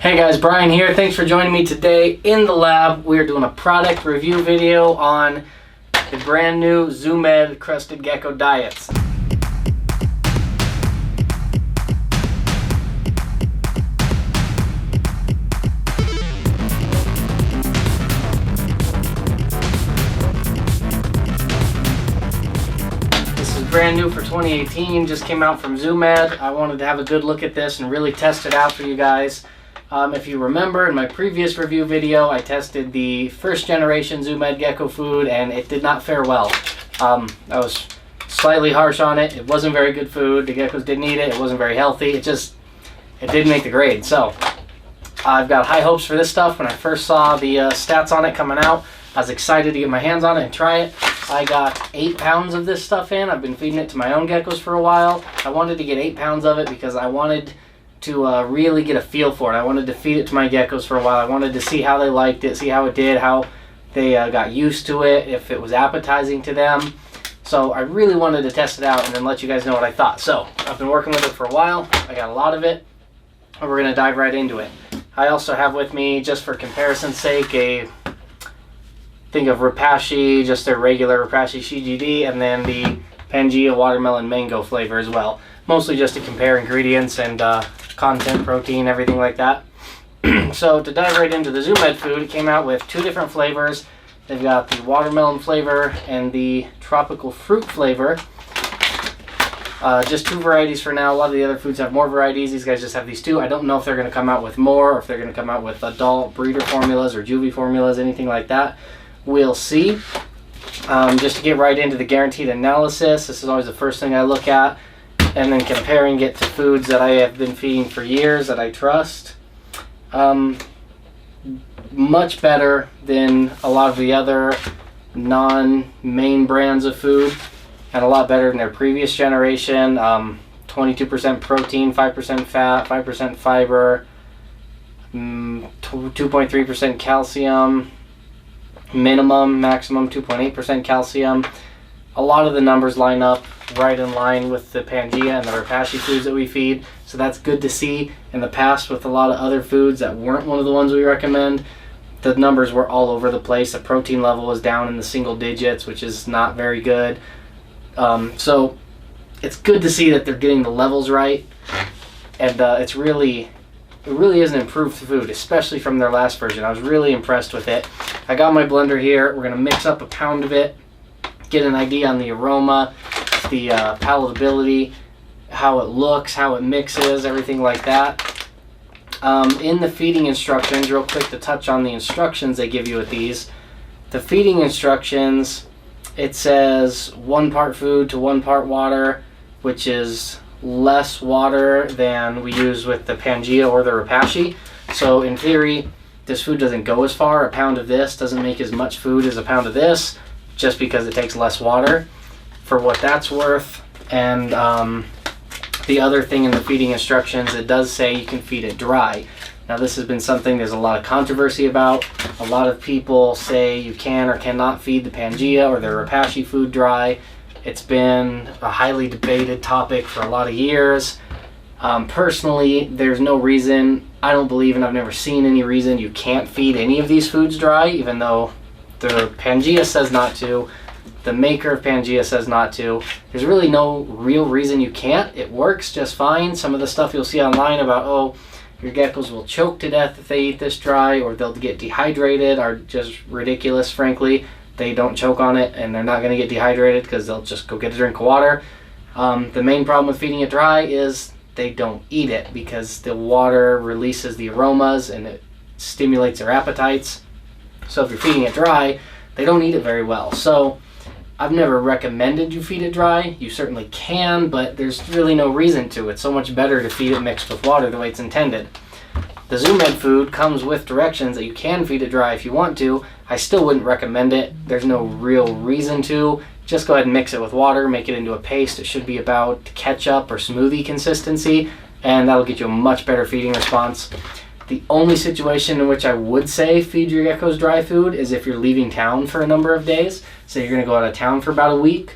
Hey guys, Brian here. Thanks for joining me today in the lab. We are doing a product review video on the brand new ZooMed Crested Gecko Diets. This is brand new for 2018, just came out from ZooMed. I wanted to have a good look at this and really test it out for you guys. If you remember, in my previous review video, I tested the first generation ZooMed Gecko food, and it did not fare well. I was slightly harsh on it. It wasn't very good food. The geckos didn't eat it. It wasn't very healthy. It didn't make the grade. So I've got high hopes for this stuff. When I first saw the stats on it coming out, I was excited to get my hands on it and try it. I got 8 pounds of this stuff in. I've been feeding it to my own geckos for a while. I wanted to get 8 pounds of it because I wanted to really get a feel for it. I wanted to feed it to my geckos for a while. I wanted to see how they liked it, see how it did, how they got used to it, if it was appetizing to them. So I really wanted to test it out and then let you guys know what I thought. So I've been working with it for a while. I got a lot of it, and we're going to dive right into it. I also have with me, just for comparison's sake, a thing of Repashy, just a regular Repashy CGD, and then the Pangea watermelon mango flavor as well. Mostly just to compare ingredients and content, protein, everything like that. So to dive right into the ZooMed food, it came out with 2 different flavors. They've got the watermelon flavor and the tropical fruit flavor. Just 2 varieties for now. A lot of the other foods have more varieties. These guys just have these 2. I don't know if they're going to come out with more, or if they're going to come out with adult breeder formulas or juvie formulas, anything like that. We'll see. Just to get right into the guaranteed analysis, this is always the first thing I look at, and then comparing it to foods that I have been feeding for years that I trust. Much better than a lot of the other non-main brands of food, and a lot better than their previous generation. 22% protein, 5% fat, 5% fiber, 2.3% calcium, maximum 2.8% calcium. A lot of the numbers line up right in line with the Pangea and the Repashy foods that we feed, so that's good to see. In the past, with a lot of other foods that weren't one of the ones we recommend, the numbers were all over the place. The protein level was down in the single digits, which is not very good. So it's good to see that they're getting the levels right, and it really is an improved food, especially from their last version. I was really impressed with it. I got my blender here. We're going to mix up a pound of it, get an idea on the aroma, the palatability, how it looks, how it mixes, everything like that. In the feeding instructions, real quick to touch on the instructions they give you with these. The feeding instructions, it says 1 part food to 1 part water, which is less water than we use with the Pangea or the Repashy. So in theory, this food doesn't go as far. A pound of this doesn't make as much food as a pound of this, just because it takes less water, for what that's worth. And the other thing in the feeding instructions, it does say you can feed it dry. Now this has been something there's a lot of controversy about. A lot of people say you can or cannot feed the Pangea or the Repashy food dry. It's been a highly debated topic for a lot of years. Personally, there's no reason, I don't believe, and I've never seen any reason you can't feed any of these foods dry, even though the Pangea says not to, the maker of Pangea says not to. There's really no real reason you can't. It works just fine. Some of the stuff you'll see online about, oh, your geckos will choke to death if they eat this dry, or they'll get dehydrated, are just ridiculous, frankly. They don't choke on it, and they're not going to get dehydrated because they'll just go get a drink of water. The main problem with feeding it dry is they don't eat it, because the water releases the aromas and it stimulates their appetites. So if you're feeding it dry, they don't eat it very well. So I've never recommended you feed it dry. You certainly can, but there's really no reason to. It's so much better to feed it mixed with water the way it's intended. The ZooMed food comes with directions that you can feed it dry if you want to. I still wouldn't recommend it. There's no real reason to. Just go ahead and mix it with water, make it into a paste. It should be about ketchup or smoothie consistency, and that'll get you a much better feeding response. The only situation in which I would say feed your geckos dry food is if you're leaving town for a number of days. So you're going to go out of town for about a week.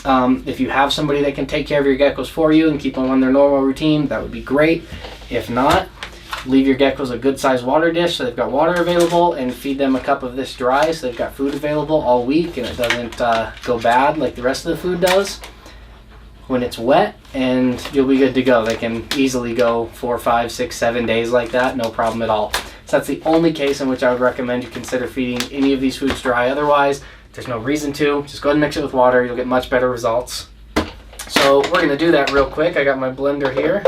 If you have somebody that can take care of your geckos for you and keep them on their normal routine, that would be great. If not, leave your geckos a good sized water dish so they've got water available, and feed them a cup of this dry so they've got food available all week and it doesn't go bad like the rest of the food does when it's wet, and you'll be good to go. They can easily go 4, 5, 6, 7 days like that, no problem at all. So that's the only case in which I would recommend you consider feeding any of these foods dry. Otherwise, there's no reason to. Just go ahead and mix it with water. You'll get much better results. So we're going to do that real quick. I got my blender here.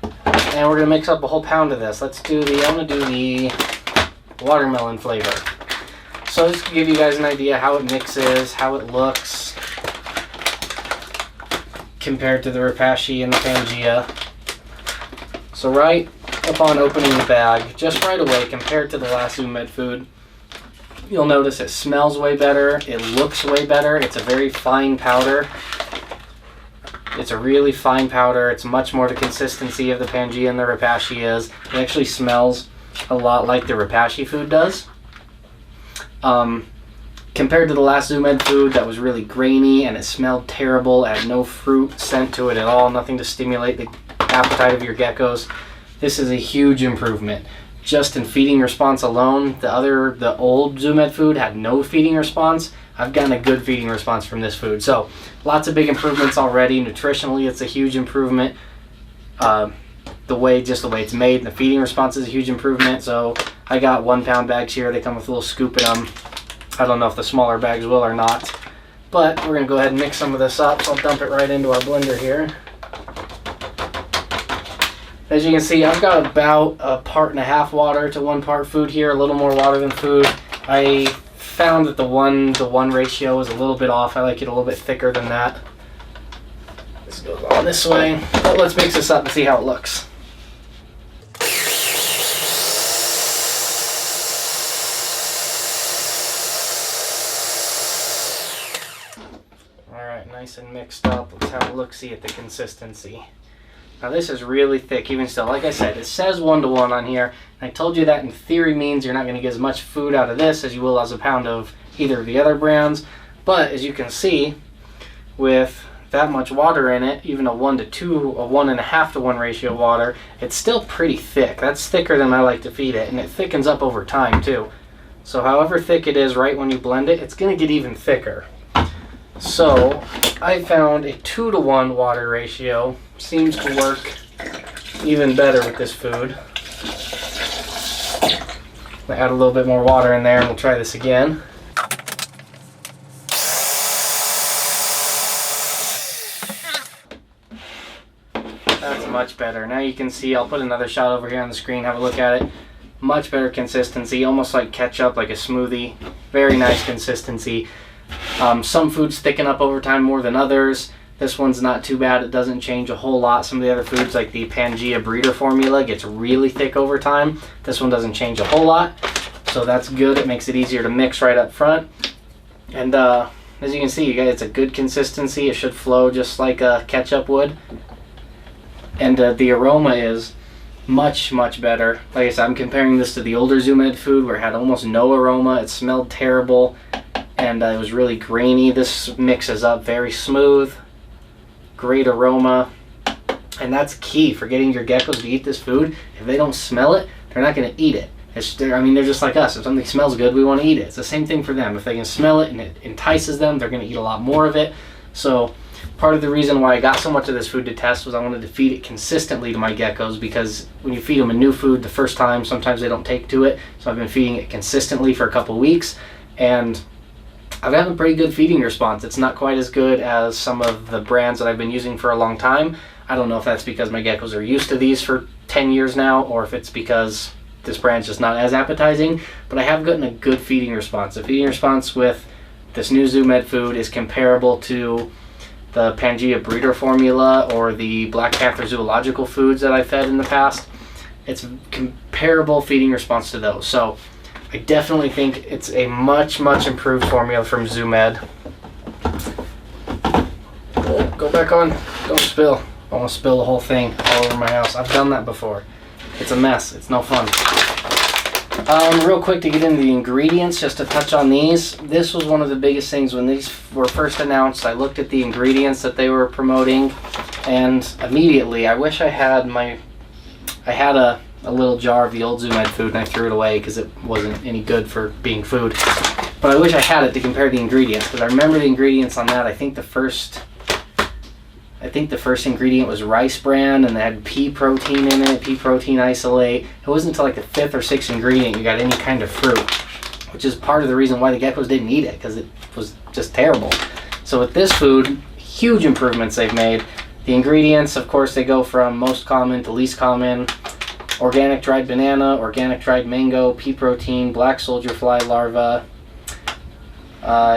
And we're going to mix up a whole pound of this. I'm going to do the watermelon flavor. So just to give you guys an idea how it mixes, how it looks compared to the Repashy and the Pangea. So right upon opening the bag, just right away compared to the last ZooMed food, you'll notice it smells way better, it looks way better, it's a very fine powder. It's a really fine powder. It's much more the consistency of the Pangea and the Repashy is. It actually smells a lot like the Repashy food does. Compared to the last ZooMed food that was really grainy and it smelled terrible, it had no fruit scent to it at all, nothing to stimulate the appetite of your geckos. This is a huge improvement. Just in feeding response alone, the old ZooMed food had no feeding response. I've gotten a good feeding response from this food. So lots of big improvements already. Nutritionally, it's a huge improvement. The way it's made, and the feeding response is a huge improvement. So I got 1 pound bags here. They come with a little scoop in them. I don't know if the smaller bags will or not, but we're gonna go ahead and mix some of this up. So I'll dump it right into our blender here. As you can see, I've got about 1.5 parts water to 1 part food here, a little more water than food. I found that the one ratio is a little bit off. I like it a little bit thicker than that. This goes on this way. But let's mix this up and see how it looks. Alright, nice and mixed up. Let's have a look-see at the consistency. Now this is really thick even still. Like I said, it says 1:1 on here. And I told you that in theory means you're not going to get as much food out of this as you will as a pound of either of the other brands. But as you can see, with that much water in it, even a 1:2, a 1.5 to 1 ratio water, it's still pretty thick. That's thicker than I like to feed it, and it thickens up over time too. So however thick it is right when you blend it, it's going to get even thicker. So I found a 2:1 water ratio seems to work even better with this food. I'll add a little bit more water in there and we'll try this again. That's much better. Now you can see, I'll put another shot over here on the screen, have a look at it. Much better consistency, almost like ketchup, like a smoothie. Very nice consistency. Some foods thicken up over time more than others. This one's not too bad. It doesn't change a whole lot. Some of the other foods like the Pangea breeder formula gets really thick over time. This one doesn't change a whole lot. So that's good. It makes it easier to mix right up front. And as you can see, you guys, it's a good consistency. It should flow just like ketchup would. And the aroma is much, much better. Like I said, I'm comparing this to the older ZooMed food where it had almost no aroma. It smelled terrible. And it was really grainy. This mixes up very smooth. Great aroma. And that's key for getting your geckos to eat this food. If they don't smell it, they're not going to eat it. They're just like us. If something smells good, we want to eat it. It's the same thing for them. If they can smell it and it entices them, they're going to eat a lot more of it. So part of the reason why I got so much of this food to test was I wanted to feed it consistently to my geckos, because when you feed them a new food the first time, sometimes they don't take to it. So I've been feeding it consistently for a couple weeks, and I've had a pretty good feeding response. It's not quite as good as some of the brands that I've been using for a long time. I don't know if that's because my geckos are used to these for 10 years now, or if it's because this brand's just not as appetizing, but I have gotten a good feeding response. The feeding response with this new ZooMed food is comparable to the Pangea breeder formula or the Black Panther zoological foods that I fed in the past. It's comparable feeding response to those. So I definitely think it's a much, much improved formula from ZooMed. Go back on. Don't spill. I want to spill the whole thing all over my house. I've done that before. It's a mess. It's no fun. Real quick to get into the ingredients, just to touch on these. This was one of the biggest things when these were first announced. I looked at the ingredients that they were promoting, and immediately, I wish I had a little jar of the old ZooMed food and I threw it away because it wasn't any good for being food. But I wish I had it to compare the ingredients, because I remember the ingredients on that. I think the first ingredient was rice bran, and they had pea protein in it, pea protein isolate. It wasn't until like the 5th or 6th ingredient you got any kind of fruit, which is part of the reason why the geckos didn't eat it, because it was just terrible. So with this food, huge improvements they've made. The ingredients, of course, they go from most common to least common. Organic dried banana, organic dried mango, pea protein, black soldier fly larva,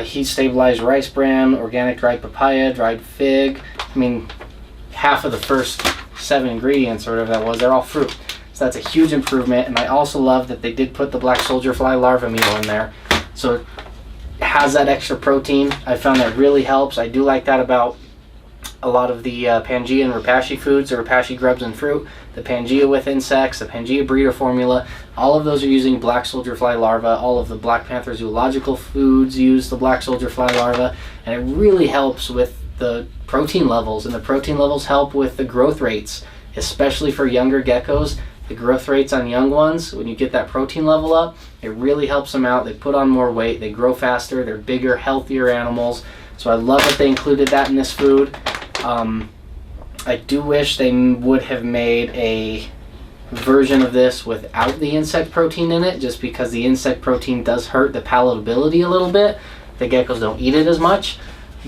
heat stabilized rice bran, organic dried papaya, dried fig. I mean, half of the first 7 ingredients or whatever that was, they're all fruit. So that's a huge improvement. And I also love that they did put the black soldier fly larva meal in there. So it has that extra protein. I found that really helps. I do like that about a lot of the Pangea and Repashy foods, the Repashy grubs and fruit, the Pangea with insects, the Pangea breeder formula. All of those are using black soldier fly larva. All of the Black Panther zoological foods use the black soldier fly larva, and it really helps with the protein levels, and the protein levels help with the growth rates, especially for younger geckos. The growth rates on young ones, when you get that protein level up, it really helps them out. They put on more weight, they grow faster, they're bigger, healthier animals. So I love that they included that in this food. I do wish they would have made a version of this without the insect protein in it, just because the insect protein does hurt the palatability a little bit. The geckos don't eat it as much,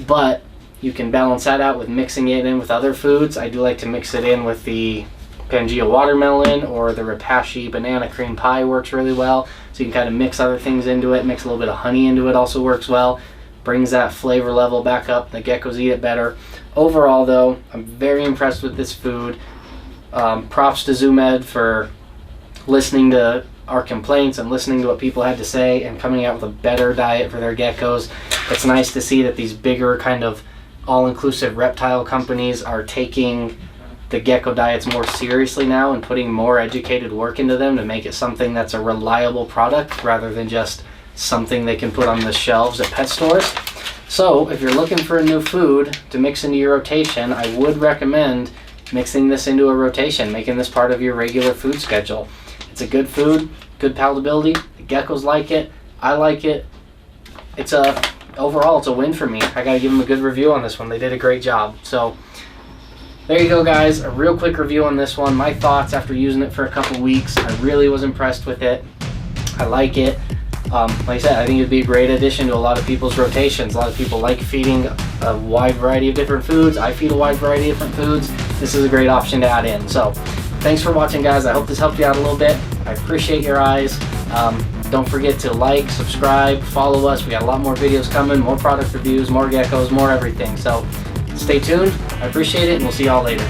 but you can balance that out with mixing it in with other foods. I do like to mix it in with the Pangea watermelon, or the Repashy banana cream pie works really well. So you can kind of mix other things into it, mix a little bit of honey into it, also works well. Brings that flavor level back up. The geckos eat it better. Overall though, I'm very impressed with this food. Props to ZooMed for listening to our complaints and listening to what people had to say and coming out with a better diet for their geckos. It's nice to see that these bigger kind of all-inclusive reptile companies are taking the gecko diets more seriously now and putting more educated work into them to make it something that's a reliable product rather than just something they can put on the shelves at pet stores. So if you're looking for a new food to mix into your rotation, I would recommend mixing this into a rotation, making this part of your regular food schedule. It's a good food, good palatability. The geckos like it. I like it. Overall, it's a win for me. I gotta give them a good review on this one. They did a great job. So there you go, guys. A real quick review on this one. My thoughts after using it for a couple weeks. I really was impressed with it. I like it. Like I said, I think it'd be a great addition to a lot of people's rotations. A lot of people like feeding a wide variety of different foods. I feed a wide variety of different foods. This is a great option to add in. So thanks for watching, guys. I hope this helped you out a little bit. I appreciate your eyes. Don't forget to like, subscribe, follow us. We got a lot more videos coming, more product reviews, more geckos, more everything. So stay tuned. I appreciate it, and we'll see y'all later.